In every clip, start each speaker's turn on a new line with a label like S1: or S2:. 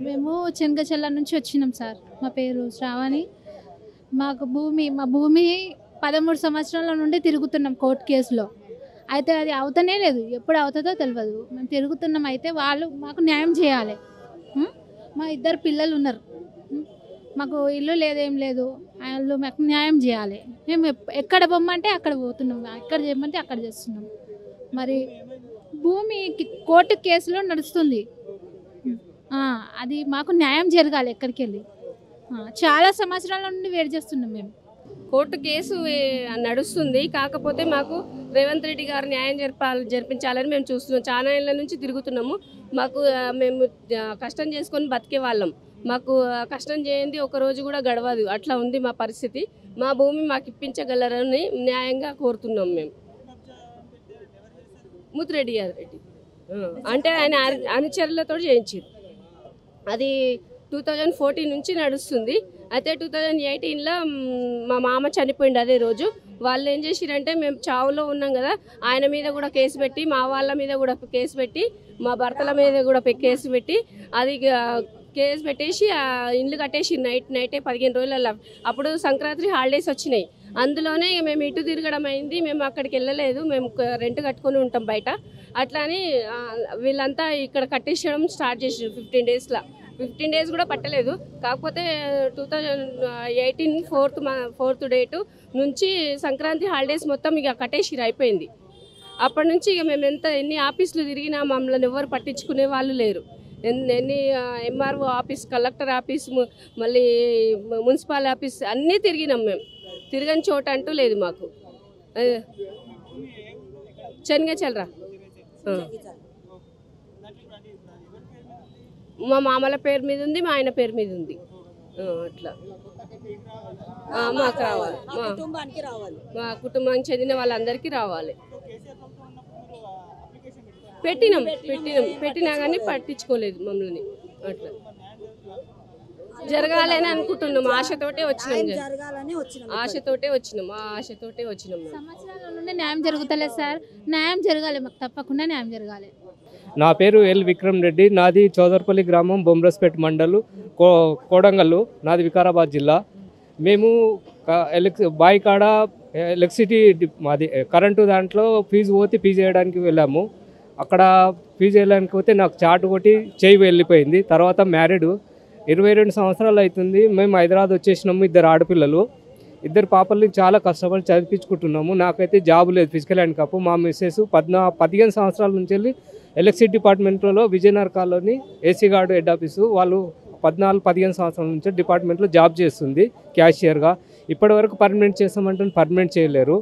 S1: మేము చెనగచెల్ల నుంచి వచ్చినాం సార్. మా పేరు శ్రావణి. మా భూమి 13 సంవత్సరాల నుండి తిరుగుతున్నాం కోర్టు కేసులో. అయితే అది అవుతనే లేదు. ఎప్పుడు అవుతుందో తెలియదు. మేము తిరుగుతున్నాం. అయితే వాళ్ళు మాకు న్యాయం చేయాలి. మా 2 పిల్లలు ఉన్నారు. మాకు ఇల్లు లేదేం లేదు. వాళ్ళు మాకు న్యాయం చేయాలి. మేము ఎక్కడ పొమ్మంటే అక్కడ పోతున్నాం, ఎక్కడ చేయమంటే అక్కడ చేస్తున్నాం. మరి భూమి కోర్టు కేసులో నడుస్తుంది. అది మాకు న్యాయం జరగాలి. ఎక్కడికి వెళ్ళి చాలా సంవత్సరాల నుండి వెయిట్ చేస్తున్నాం. మేము
S2: కోర్టు కేసు నడుస్తుంది. కాకపోతే మాకు రేవంత్ రెడ్డి గారు న్యాయం జరిపించాలని మేము చూస్తున్నాం. చాలా ఏళ్ళ నుంచి తిరుగుతున్నాము. మేము కష్టం చేసుకొని బతికే వాళ్ళం. మాకు కష్టం చేయండి ఒక రోజు కూడా గడవదు. అట్లా ఉంది మా పరిస్థితి. మా భూమి మాకు ఇప్పించగలరని న్యాయంగా కోరుతున్నాం మేము. ముత్తిరెడ్డి గారు అంటే ఆయన అనుచరులతో చేయించారు. అది 2014 నుంచి నడుస్తుంది. అయితే 2018లో మా మామ చనిపోయింది అదే రోజు. వాళ్ళు ఏం చేసిరంటే మేము చావులో ఉన్నాం కదా, ఆయన మీద కూడా కేసు పెట్టి, మా వాళ్ళ మీద కూడా కేసు పెట్టి, మా భర్తల మీద కూడా కేసు పెట్టి, అది కేసు పెట్టేసి ఇండ్లు కట్టేసి నైటే 15 రోజులలో. అప్పుడు సంక్రాంతి హాలిడేస్ వచ్చినాయి. అందులోనే మేము ఇటు తిరగడం అయింది. మేము అక్కడికి వెళ్ళలేదు. మేము రెంట్ కట్టుకొని ఉంటాం బయట. అట్లా అని వీళ్ళంతా ఇక్కడ కట్టేసడం స్టార్ట్ చేసారు 15 డేస్లో. 15 డేస్ కూడా పట్టలేదు. కాకపోతే 2018 4th డేటు నుంచి సంక్రాంతి హాలిడేస్ మొత్తం ఇక కట్టేసిరు అయిపోయింది. అప్పటి నుంచి ఇక మేము ఎన్ని ఆఫీసులు తిరిగినా మమ్మల్ని ఎవరు పట్టించుకునే వాళ్ళు లేరు. ఎన్ని ఎంఆర్ఓ ఆఫీస్, కలెక్టర్ ఆఫీస్, మళ్ళీ మున్సిపల్ ఆఫీస్ అన్నీ తిరిగినాం. మేము తిరగని చోట అంటూ లేదు మాకు. చెనగచెల్ల మా మామల పేరు మీద ఉంది, మా ఆయన పేరు మీద ఉంది. అట్లా మాకు రావాలి. మా కుటుంబానికి చెందిన వాళ్ళందరికీ రావాలి. పెట్టినా కానీ పట్టించుకోలేదు మమ్మల్ని. అట్లా జరగాలి అని అనుకుంటున్నాం. ఆశతోటే వచ్చినాం. ఆశతోటే వచ్చినాం.
S1: సంవత్సరాల నుండి న్యాయం జరుగుతలేదు సార్. న్యాయం జరగాలి. మాకు తప్పకుండా న్యాయం జరగాలి.
S3: నా పేరు ఎల్ విక్రమ్ రెడ్డి. నాది చౌదర్పల్లి గ్రామం, బొమ్రస్పేట్ మండలు, కోడంగల్లు. నాది వికారాబాద్ జిల్లా. మేము బాయికాడ ఎలక్ట్రిసిటీ మాది కరెంటు దాంట్లో ఫీజు వేయడానికి వెళ్ళాము. అక్కడ ఫీజు వేయడానికి పోతే నాకు చాటు కొట్టి చేయి వెళ్ళిపోయింది. తర్వాత మ్యారీడ్ 22 సంవత్సరాలు అవుతుంది. మేము హైదరాబాద్ వచ్చేసినాము. 2 ఆడపిల్లలు, 2 పాపల్ని చాలా కష్టపడి చదివించుకుంటున్నాము. నాకైతే జాబ్ లేదు, ఫిజికల్ హ్యాండిక్యాప్. మా మిస్సెస్ 15 సంవత్సరాల నుంచి వెళ్ళి ఎలక్ట్రిసిటీ డిపార్ట్మెంట్లో Vijayanagar colony AC guard head office వాళ్ళు 14-15 సంవత్సరాల నుంచి డిపార్ట్మెంట్లో జాబ్ చేస్తుంది క్యాషియర్గా. ఇప్పటివరకు పర్మనెంట్ చేస్తామంటే పర్మనెంట్ చేయలేరు.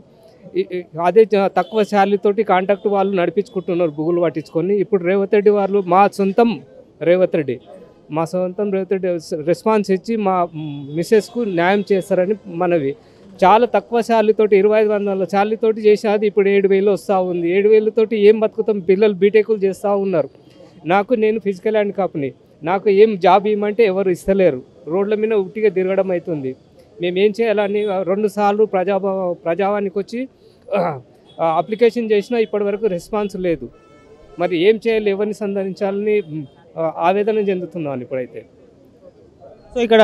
S3: అదే తక్కువ శాలరీతోటి కాంట్రాక్ట్ వాళ్ళు నడిపించుకుంటున్నారు బుగులు పట్టించుకొని. ఇప్పుడు రేవంత్ రెడ్డి వాళ్ళు మా సొంతం రేవంత్ రెడ్డి రెస్పాన్స్ ఇచ్చి మా మిస్సెస్కు న్యాయం చేస్తారని మనవి. చాలా తక్కువ శాలరీతోటి 2500 శాలరీతోటి చేసేది ఇప్పుడు 7000 వస్తూ ఉంది. 7000తోటి ఏం బతుకుతాం? పిల్లలు బీటెక్లు చేస్తూ ఉన్నారు. నేను ఫిజికల్ హ్యాండిక్యాప్ని. నాకు ఏం జాబ్ ఇవ్వమంటే ఎవరు ఇస్తలేరు. రోడ్ల మీద ఉట్టిగా తిరగడం అవుతుంది. మేమేం చేయాలని 2 సార్లు ప్రజావానికి వచ్చి అప్లికేషన్ చేసినా ఇప్పటివరకు రెస్పాన్స్ లేదు. మరి ఏం చేయాలి, ఎవరిని సంధానించాలని ఆవేదన చెందుతున్నాను ఇప్పుడైతే.
S4: సో ఇక్కడ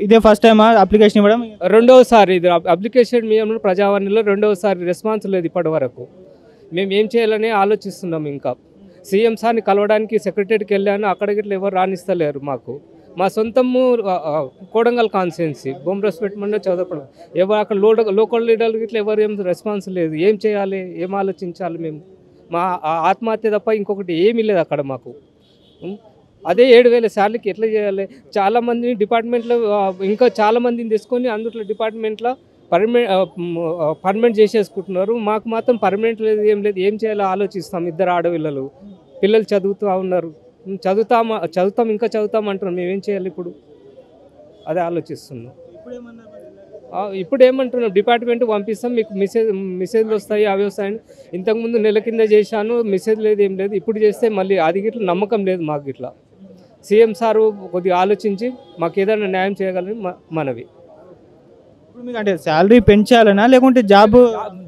S4: ఇదే ఫస్ట్ టైం అప్లికేషన్ ఇవ్వడం?
S3: రెండవసారి. ఇది అప్లికేషన్ మేము ప్రజావాణిలో రెండవసారి రెస్పాన్స్ లేదు ఇప్పటి వరకు. మేము ఏం చేయాలని ఆలోచిస్తున్నాం. ఇంకా సీఎం సార్ని కలవడానికి సెక్రటరీకి వెళ్ళాను. అక్కడికి ఎవరు రాణిస్తలేరు మాకు. మా సొంతము కోడంగల్ కాన్స్టిట్యున్సీ, బొమ్రస్పేట్ మండలం, చౌదర్పల్లి. ఎవరు అక్కడ లోకల్ లీడర్కి ఇట్లా ఎవరు ఏం రెస్పాన్స్ లేదు. ఏం చేయాలి, ఏం ఆలోచించాలి? మేము మా ఆత్మహత్య తప్ప ఇంకొకటి ఏమీ లేదు అక్కడ మాకు. అదే 7000 శాలరీకి ఎట్లా చేయాలి? చాలామందిని డిపార్ట్మెంట్లో ఇంకా చాలామందిని తీసుకొని అందులో డిపార్ట్మెంట్లో పర్మనెంట్ చేసేసుకుంటున్నారు. మాకు మాత్రం పర్మనెంట్ లేదు, ఏం లేదు. ఏం చేయాలో ఆలోచిస్తాం. 2 ఆడపిల్లలు, పిల్లలు చదువుతూ ఉన్నారు. ఇంకా చదువుతాం అంటున్నాం. మేమేం చేయాలి ఇప్పుడు? అదే ఆలోచిస్తున్నాం. ఇప్పుడు ఏమంటున్నాం, డిపార్ట్మెంట్ పంపిస్తాం, మీకు మెసేజ్లు వస్తాయి, అవి వస్తాయని. ఇంతకుముందు నెల కింద చేశాను, మెసేజ్ లేదు, ఏం లేదు. ఇప్పుడు చేస్తే మళ్ళీ అది గిట్లా నమ్మకం లేదు మాకు. ఇట్లా సీఎం సారు కొద్దిగా ఆలోచించి మాకు ఏదైనా న్యాయం చేయగలని మనవి.
S4: ఇప్పుడు మీకు అంటే శాలరీ పెంచాలనా లేకుంటే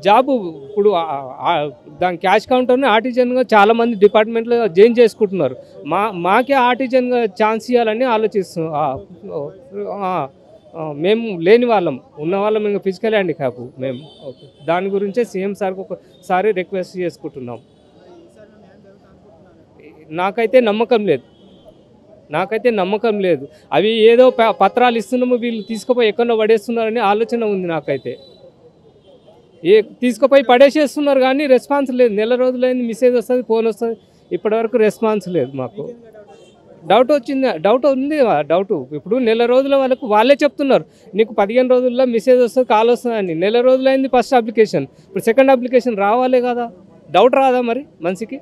S3: జాబు ఇప్పుడు దాని క్యాష్ కౌంటర్ని ఆర్టిజన్గా చాలామంది డిపార్ట్మెంట్లో జాయిన్ చేసుకుంటున్నారు. మాకే ఆర్టిజన్గా ఛాన్స్ ఇవ్వాలని ఆలోచిస్తున్నాం. మేము లేని వాళ్ళం, ఉన్న వాళ్ళం ఇంకా ఫిజికల్ హ్యాండిక్యాప్ మేము. ఓకే, దాని గురించే సీఎం సార్కి ఒకసారి రిక్వెస్ట్ చేసుకుంటున్నాం. నాకైతే నమ్మకం లేదు. అవి ఏదో పత్రాలు ఇస్తున్నాము, వీళ్ళు తీసుకుపోయి ఎక్కడో పడేస్తున్నారని ఆలోచన ఉంది నాకైతే. తీసుకుపోయి పడేసేస్తున్నారు కానీ రెస్పాన్స్ లేదు. నెల రోజులైంది, మెసేజ్ వస్తుంది, ఫోన్ వస్తుంది, ఇప్పటివరకు రెస్పాన్స్ లేదు. మాకు డౌట్ ఉంది. ఇప్పుడు నెల రోజుల వాళ్ళకు వాళ్ళే చెప్తున్నారు, నీకు 15 రోజుల్లో మెసేజ్ వస్తుంది, కాల్ వస్తుంది అని. నెల రోజులైంది ఫస్ట్ అప్లికేషన్, ఇప్పుడు సెకండ్ అప్లికేషన్ రావాలే కదా. డౌట్ రాదా మరి? మనిషికి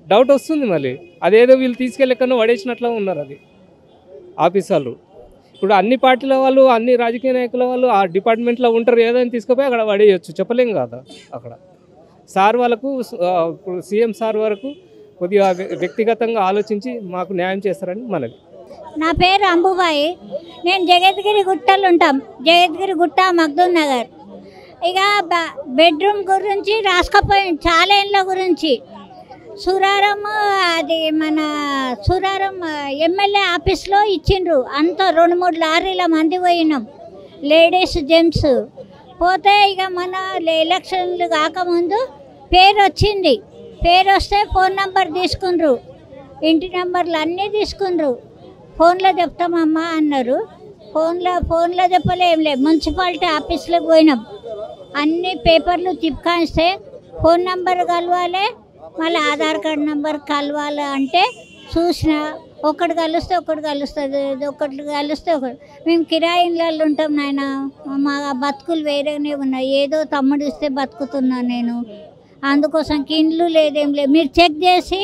S3: డౌట్ వస్తుంది. మళ్ళీ అదేదో వీళ్ళు తీసుకెళ్ళకన్నా పడేసినట్లు ఉన్నారు అది ఆఫీసర్లు. ఇప్పుడు అన్ని పార్టీల వాళ్ళు, అన్ని రాజకీయ నాయకుల వాళ్ళు ఆ డిపార్ట్మెంట్లో ఉంటారు, ఏదైనా తీసుకుపోయి అక్కడ పడేయచ్చు, చెప్పలేం కదా. అక్కడ సార్ వాళ్ళకు, ఇప్పుడు సీఎం సార్ వరకు కొద్దిగా వ్యక్తిగతంగా ఆలోచించి మాకు న్యాయం చేస్తారని మనవి.
S5: నా పేరు అంబుబాయి. నేను జగద్గిరి గుట్టలు ఉంటాం, జగద్గిరి గుట్ట, మగ్దూమ్ నగర్. ఇక బెడ్రూమ్ గురించి రాసుకపోయి చాలా ఏళ్ళ గురించి సురారం, అది మన సురారం ఎమ్మెల్యే ఆఫీస్లో ఇచ్చిండ్రు. అంతా 2-3 లారీల మంది పోయినాం, లేడీస్ జెంట్స్ పోతే. ఇక మన ఎలక్షన్లు కాకముందు పేరు వచ్చింది. పేరు వస్తే ఫోన్ నెంబర్ తీసుకుండ్రు, ఇంటి నెంబర్లు అన్నీ తీసుకుండ్రు. ఫోన్లో చెప్తామమ్మా అన్నారు. ఫోన్లో చెప్పలే, ఏం లేదు. మున్సిపాలిటీ ఆఫీస్లోకి పోయినాం, అన్ని పేపర్లు తిప్పుకాస్తే ఫోన్ నెంబర్ కలవాలి, మళ్ళీ ఆధార్ కార్డు నెంబర్ కలవాలి అంటే చూసిన ఒకటి కలిస్తే ఒకటి కలుస్తుంది, మేము కిరాయి ఇళ్ళల్లో ఉంటాం నాయన. మా బతుకులు వేరేనే ఉన్నాయి, ఏదో తమ్ముడు ఇస్తే బతుకుతున్నాను నేను. అందుకోసం ఇండ్లు లేదేం లేదు, మీరు చెక్ చేసి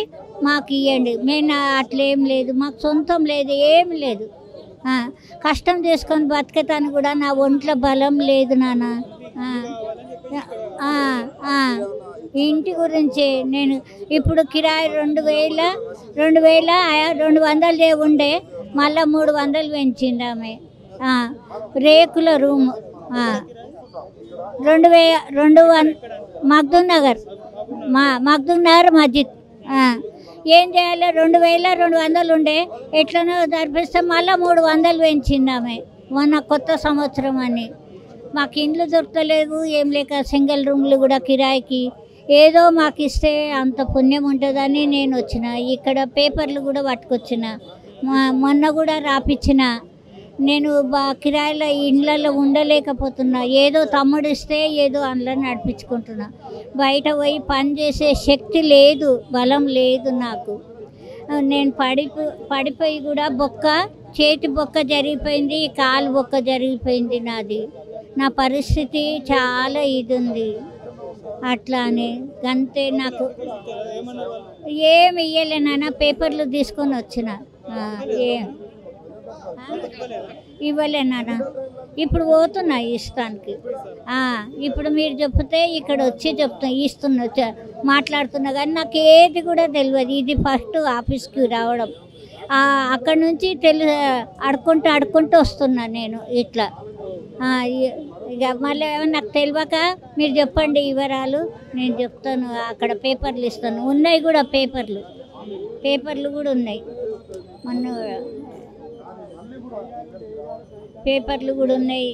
S5: మాకు ఇవ్వండి. మేము అట్లేం లేదు, మాకు సొంతం లేదు, ఏమి లేదు. కష్టం చేసుకొని బతికేతాను కూడా నా ఒంట్లో బలం లేదు నాన్న. ఇంటి గురించి నేను ఇప్పుడు కిరాయి 2,200 ఉండే, మళ్ళీ 300 పెంచింది ఆమె. రేకుల రూము 2,200 మగ్దూమ్ నగర్ మస్జిద్. ఏం చేయాలి? 2,200 ఉండే, ఎట్లనో జరిపిస్తే మళ్ళీ 300 పెంచింది ఆమె మొన్న కొత్త సంవత్సరం అని. మాకు ఇండ్లు దొరకలేదు, ఏం లేక సింగిల్ రూమ్లు కూడా కిరాయికి. ఏదో మాకు ఇస్తే అంత పుణ్యం ఉంటుందని నేను వచ్చిన. ఇక్కడ పేపర్లు కూడా పట్టుకొచ్చిన, మొన్న కూడా రాపిచ్చిన. నేను కిరాయిల ఇండ్లలో ఉండలేకపోతున్నా, ఏదో తమ్ముడు ఇస్తే ఏదో అందులో నడిపించుకుంటున్నా. బయట పోయి పని చేసే శక్తి లేదు, బలం లేదు నాకు. నేను పడిపోయి కూడా చేతి బొక్క జరిగిపోయింది, కాలు బొక్క జరిగిపోయింది నాది. నా పరిస్థితి చాలా ఇది ఉంది. అట్లా అని అంతే. నాకు ఏమి ఇవ్వలేనా, పేపర్లు తీసుకొని వచ్చిన, ఏం ఇవ్వలేనా. ఇప్పుడు పోతున్నా ఇష్టానికి. ఇప్పుడు మీరు చెప్తే ఇక్కడ వచ్చి మాట్లాడుతున్నా కానీ నాకు ఏది కూడా తెలియదు. ఇది ఫస్ట్ ఆఫీస్కి రావడం, అక్కడ నుంచి ఆడుకుంటూ వస్తున్నా నేను ఇట్లా. ఇక మళ్ళీ నాకు తెలియక మీరు చెప్పండి వివరాలు, నేను చెప్తాను. అక్కడ పేపర్లు ఇస్తాను, ఉన్నాయి కూడా పేపర్లు కూడా ఉన్నాయి. మొన్న పేపర్లు కూడా ఉన్నాయి.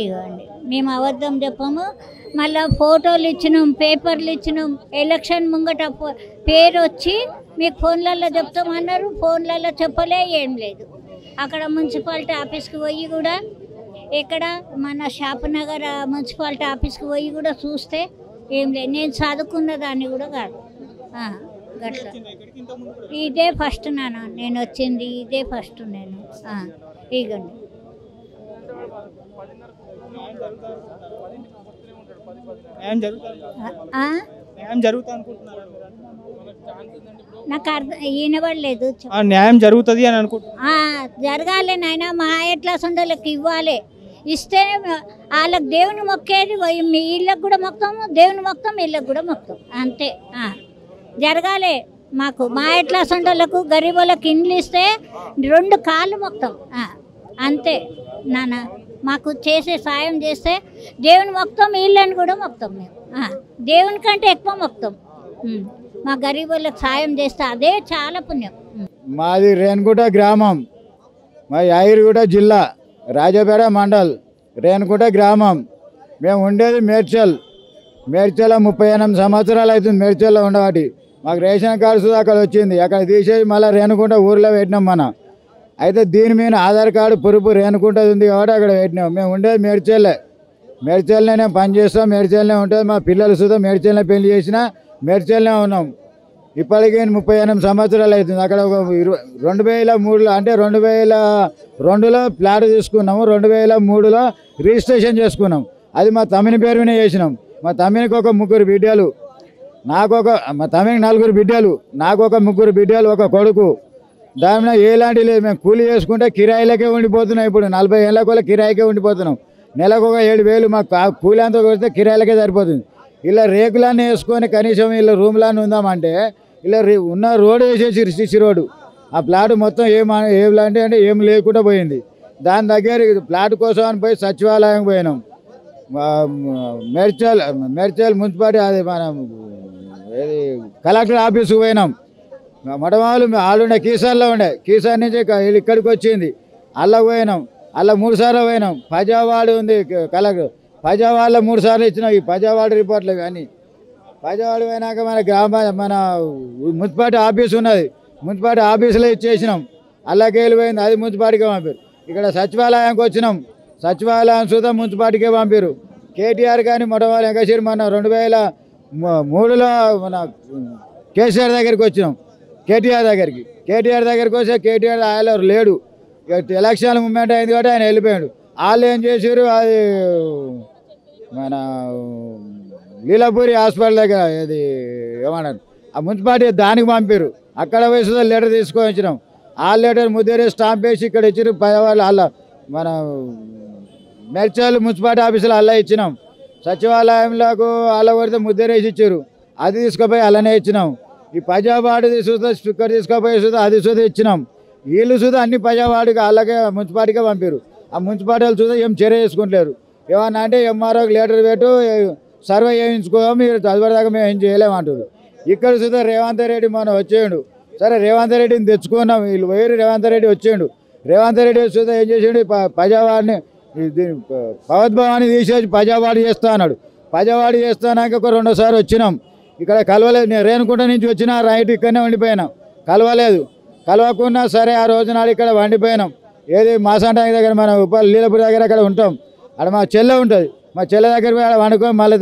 S5: ఇవ్వండి, మేము అబద్ధం చెప్పము. మళ్ళీ ఫోటోలు ఇచ్చినాం, పేపర్లు ఇచ్చినాం. ఎలక్షన్ ముంగట పేరు వచ్చి మీకు ఫోన్లలో చెప్తామన్నారు, ఫోన్లలో చెప్పలే, ఏం లేదు. అక్కడ మున్సిపాలిటీ ఆఫీస్కి పోయి కూడా, ఇక్కడ మన షాపునగర్ మున్సిపాలిటీ ఆఫీస్కి పోయి కూడా చూస్తే ఏం లేదు. నేను చదువుకున్న దాన్ని కూడా కాదు. గట్లా ఇదే ఫస్ట్ నాన్న నేను వచ్చింది, ఇదే ఫస్ట్ నేను. ఇగండి నాకు అర్థం వినబడలేదు.
S4: న్యాయం జరుగుతుంది అని అనుకుంటున్నా.
S5: జరగాలి నాయన. మా ఎట్లా సొంతలకు ఇవ్వాలి, ఇస్తే వాళ్ళకి దేవుని మొక్కేది. మీ ఇళ్ళకు కూడా మొక్తాము, దేవుని మొక్తాం, ఇళ్ళకు కూడా మొక్తాం, అంతే. జరగాలి మాకు. మా ఎట్లా సొంతలకు గరీబులకు ఇండ్లు ఇస్తే 2 కాళ్ళు మొక్తాం, అంతే నాన్న. మాకు చేసే సాయం చేస్తే దేవుని మొక్తాం, వీళ్ళని కూడా మొక్తాం మేము. దేవుని కంటే ఎక్కువ మొక్తాం. మా గరీబులకు సాయం చేస్తే అదే చాలా పుణ్యం.
S6: మాది రేణుగుంట గ్రామం, మా యాగిరిగుట్ట జిల్లా, రాజపేట మండల్, రేణుగుంట గ్రామం. మేము ఉండేది మేడ్చల్. 38 సంవత్సరాలు అవుతుంది మేడ్చల్లో ఉండవాటి. మాకు రేషన్ కార్డు సుధా అక్కడ వచ్చింది, అక్కడ తీసేసి మళ్ళీ రేణుగుంట ఊర్లో పెట్టినాం మనం. అయితే దీని మీద ఆధార్ కార్డు పురుపు రేణుగుంట ఉంది కాబట్టి అక్కడ పెట్టినాం. మేము ఉండేది మేడ్చల్నే నేను పనిచేస్తాం, మేడ్చల్నే ఉంటుంది. మా పిల్లలు సుధా మేడ్చల్నే పెళ్లి చేసినా మేడ్చల్నే ఉన్నాం. ఇప్పటికీ 38 సంవత్సరాలు అవుతుంది. అక్కడ ఒక 2003లో అంటే 2002లో ప్లాట్ తీసుకున్నాము, 2003లో రిజిస్ట్రేషన్ చేసుకున్నాం. అది మా తమ్మిని పేరు మీద చేసినాం. మా తమ్మినికి ఒక 3 బిడ్డలు, మా తమ్మికి 4 బిడ్డలు, నాకు ఒక 3 బిడ్డలు, ఒక కొడుకు. దాని ఎలాంటి లేదు. మేము కూలి చేసుకుంటే కిరాయిలకే ఉండిపోతున్నాం. ఇప్పుడు 40 ఏళ్ళ కూడా కిరాయికే ఉండిపోతున్నాం. నెలకు ఒక 7,000 మాకు కూలి అంతా కొడితే కిరాయిలకే సరిపోతుంది. ఇలా రేకులన్నీ వేసుకొని కనీసం ఇలా రూమ్లన్నీ ఉందామంటే ఇలా ఉన్న రోడ్డు వేసేసి సిసి రోడ్డు. ఆ ప్లాట్ మొత్తం ఏమిలాంటి అంటే ఏం లేకుండా పోయింది. దాని దగ్గర ప్లాట్ కోసం అని పోయి సచివాలయం పోయినాం. మేడ్చల్ మున్సిపాలిటీ అది మనం ఏది కలెక్టర్ ఆఫీస్కి పోయినాం. మొట్టమొదలు ఆడుండే కీసార్లో ఉండే, కీసార్ నుంచి ఇక్కడికి వచ్చింది. అలా పోయినాం, అలా 3 సార్లు పోయినాం. పజావాడు ఉంది కలెక్టర్, పజావాడలో 3 సార్లు ఇచ్చినాం ఈ పజావాడ రిపోర్ట్లు. కానీ పజావాడ పోయినాక మన మున్సిపాలిటీ ఆఫీస్ ఉన్నది, మున్సిపాలిటీ ఆఫీసులో ఇచ్చేసినాం. అల్లాకి వెళ్ళిపోయింది, అది మున్సిపాలిటీకే పంపారు. ఇక్కడ సచివాలయానికి వచ్చినాం, సచివాలయం సుధా మున్సిపాలిటీకే పంపారు. కేటీఆర్ కానీ మొట్టమొదటి ఎంకసేరి మన 2003లో మన కేసీఆర్ దగ్గరికి వచ్చినాం. కేటీఆర్ దగ్గరికి వస్తే కేటీఆర్ ఆయన లేడు. ఎలక్షన్ మూమెంట్ అయింది కాబట్టి ఆయన వెళ్ళిపోయాడు. వాళ్ళు ఏం చేశారు, అది మన లీలాపూరి హాస్పిటల్ దగ్గర ఇది ఏమన్నారు ఆ మున్సిపాలిటీ దానికి పంపారు. అక్కడ వయసులో లెటర్ తీసుకొని వచ్చినాం. ఆ లెటర్ ముద్దేరే స్టాంప్ వేసి ఇక్కడ ఇచ్చారు. వాళ్ళు అలా మన మేడ్చల్ మున్సిపాలిటీ ఆఫీసులో అలా ఇచ్చినాం. సచివాలయంలోకి అలా కొడితే ముద్దేరేసి ఇచ్చారు, అది తీసుకుపోయి అలానే ఇచ్చినాం. ఈ పజావాడు చూస్తే స్టిక్కర్ తీసుకుపోయి చూస్తే అది చూస్తే ఇచ్చినాం. వీళ్ళు చూస్తే అన్ని పజావాడికి అలాగే మున్సిపాలిటీగా పంపారు. ఆ మున్సిపాలిటీలు చూస్తే ఏం చర్య చేసుకుంటలేరు. ఏమన్నా అంటే ఎంఆర్ఓకి లెటర్ పెట్టు, సర్వే చేయించుకో, మీరు చదివేదాకా మేము ఏం చేయలేమంటారు. ఇక్కడ చూస్తే రేవంత్ రెడ్డి మనం వచ్చేయండు. సరే రేవంత్ రెడ్డిని తెచ్చుకున్నాం, వీళ్ళు పోయి రేవంత్ రెడ్డి వచ్చేయండు. రేవంత్ రెడ్డి చూస్తే ఏం చేసాడు, పజావాడిని భగవద్భవాన్ని తీసేసి పజావాడి చేస్తా అన్నాడు. పజావాడి చేస్తానాక ఒక 2వ సారి వచ్చినాం. ఇక్కడ కలవలేదు. నేను రేణుగుంట నుంచి వచ్చినా రైట్ ఇక్కడనే వండిపోయినాం, కలవలేదు. కలవకున్నా సరే ఆ రోజు నాడు ఇక్కడ వండిపోయినాం. ఏది మాసాంటానికి దగ్గర మన లీలాపూర్ దగ్గర అక్కడ ఉంటాం. అక్కడ మా చెల్లె ఉంటుంది, మా చెల్లె దగ్గర పోయి అక్కడ వండుకొని మళ్ళీ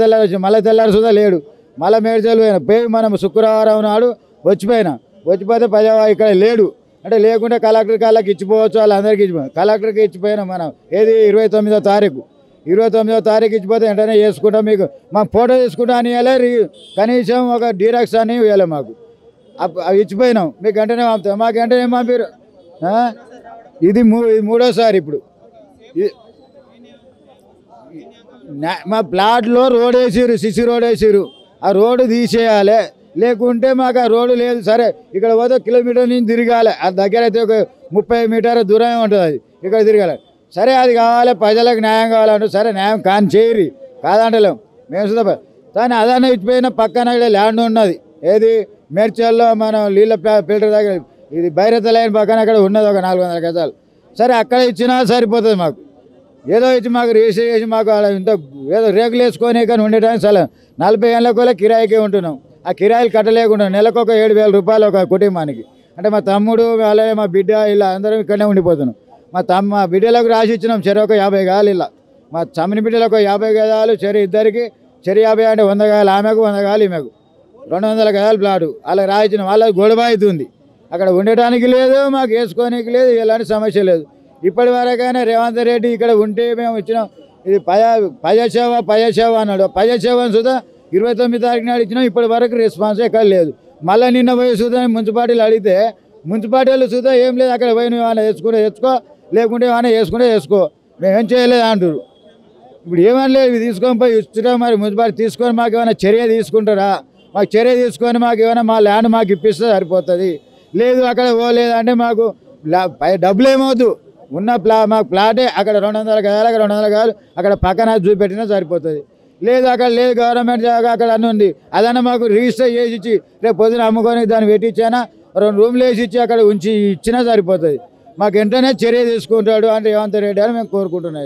S6: తెల్లారి సుధా లేడు. మళ్ళీ మేడ్చల్ పోయి మనం శుక్రవారం నాడు వచ్చిపోతే పజావా ఇక్కడ లేడు. అంటే లేకుంటే కలెక్టర్ కాళ్ళకి ఇచ్చిపోవచ్చు, వాళ్ళందరికీ ఇచ్చిపోయాం. కలెక్టర్కి ఇచ్చిపోయినాం మనం. ఏది 29వ తారీఖు ఇచ్చిపోతే వెంటనే చేసుకుంటాం. మీకు మాకు ఫోటో తీసుకుంటా అని ఇవ్వాలి, కనీసం ఒక డీరాక్స్ అని ఇవ్వాలి మాకు. అవి ఇచ్చిపోయినాం. మీకు వెంటనే పంపుతాం, మాకు వెంటనే ఏం పంపారు. ఇది 3వ సారి. ఇప్పుడు మా ప్లాట్లో రోడ్ వేసిరు, సిసి రోడ్ వేసిరు. ఆ రోడ్డు తీసేయాలి, లేకుంటే మాకు ఆ రోడ్డు లేదు. సరే ఇక్కడ పోతే కిలోమీటర్ నుంచి తిరగాలి, ఆ దగ్గర అయితే ఒక 30 మీటర్ల దూరం ఉంటుంది, అది ఇక్కడ తిరగాలి. సరే అది కావాలి, ప్రజలకు న్యాయం కావాలంటే సరే న్యాయం కానీ చేయరు, కాదంటలేం మేము సుధా. కానీ అదన్నా ఇచ్చిపోయిన పక్కన ఇక్కడ ల్యాండ్ ఉన్నది. ఏది మేడ్చల్లో మనం నీళ్ళ ఫిల్టర్ దగ్గర, ఇది భైరత లైన్ పక్కన అక్కడ ఉన్నది ఒక 400 గజాలు. సరే అక్కడ ఇచ్చినా సరిపోతుంది మాకు. ఏదో ఇచ్చి మాకు రిజిస్టర్ చేసి మాకు ఇంత ఏదో రేకులు వేసుకొని కానీ ఉండేటానికి చాలా 40 ఏళ్ళ కూడా కిరాయికే ఉంటున్నాం. ఆ కిరాయిలు కట్టలేకుండా నెలకు ఒక 7,000 రూపాయలు ఒక కుటుంబానికి. అంటే మా తమ్ముడు అలాగే మా బిడ్డ ఇలా అందరం ఇక్కడనే ఉండిపోతున్నాం. మా బిడ్డలకు రాసి ఇచ్చినాం చెరు ఒక 50 గజాలు. ఇలా మా తమ్ముని బిడ్డలకు 50 గజాలు, చెరు ఇద్దరికి చెరు 50 అంటే 100 గజాలు ఆమెకు, 100 గజాలు ఈమెకు, 200 గజాలు ప్లాటు అలా రాయించినాం. వాళ్ళకి గొడవ అవుతుంది, అక్కడ ఉండటానికి లేదు, మాకు వేసుకోనికి లేదు, ఎలాంటి సమస్య లేదు. ఇప్పటి వరకైనా రేవంత్ రెడ్డి ఇక్కడ ఉంటే మేము ఇచ్చినాం. ఇది పజసేవ అన్నాడు. పజసేవని సుధా 29 తారీఖు నాడు ఇచ్చినాం. ఇప్పటి వరకు రెస్పాన్స్ ఎక్కడ లేదు. మళ్ళీ నిన్న పోయి సుధా మున్సిపాలిటీలు అడిగితే మున్సిపాలిటీలు సుధా ఏం లేదు, అక్కడ పోయి నువ్వు ఏమైనా వేసుకో, లేకుంటే ఏమైనా వేసుకో, మేమేం చేయలేదు అంటారు. ఇప్పుడు ఏమని లేదు, ఇవి తీసుకొని పోయి ఇస్తున్నాం. మరి మున్సిపాలిటీ తీసుకొని మాకు ఏమైనా చర్య తీసుకుంటారా? మాకు చర్య తీసుకొని మాకు ఏమైనా మా ల్యాండ్ మాకు ఇప్పిస్తే సరిపోతుంది. లేదు అక్కడ పోలేదంటే మాకు డబ్బులు ఏమవుద్దు, ఉన్న మాకు ప్లాటే అక్కడ 200 గదాలు అక్కడ 200 గదాలు అక్కడ పక్కన చూపెట్టినా సరిపోతుంది. లేదు అక్కడ లేదు గవర్నమెంట్ జాగా అక్కడ అన్నీ ఉంది, అదన్నా మాకు రిజిస్టర్ చేసి ఇచ్చి రేపు పొద్దున అమ్ముకొని దాన్ని పెట్టించానా 2 రూమ్లు వేసి ఇచ్చి అక్కడ ఉంచి ఇచ్చినా సరిపోతుంది. మాకు వెంటనే చర్య తీసుకుంటాడు అంటే రేవంత్ రెడ్డి అని మేము కోరుకుంటున్నాం.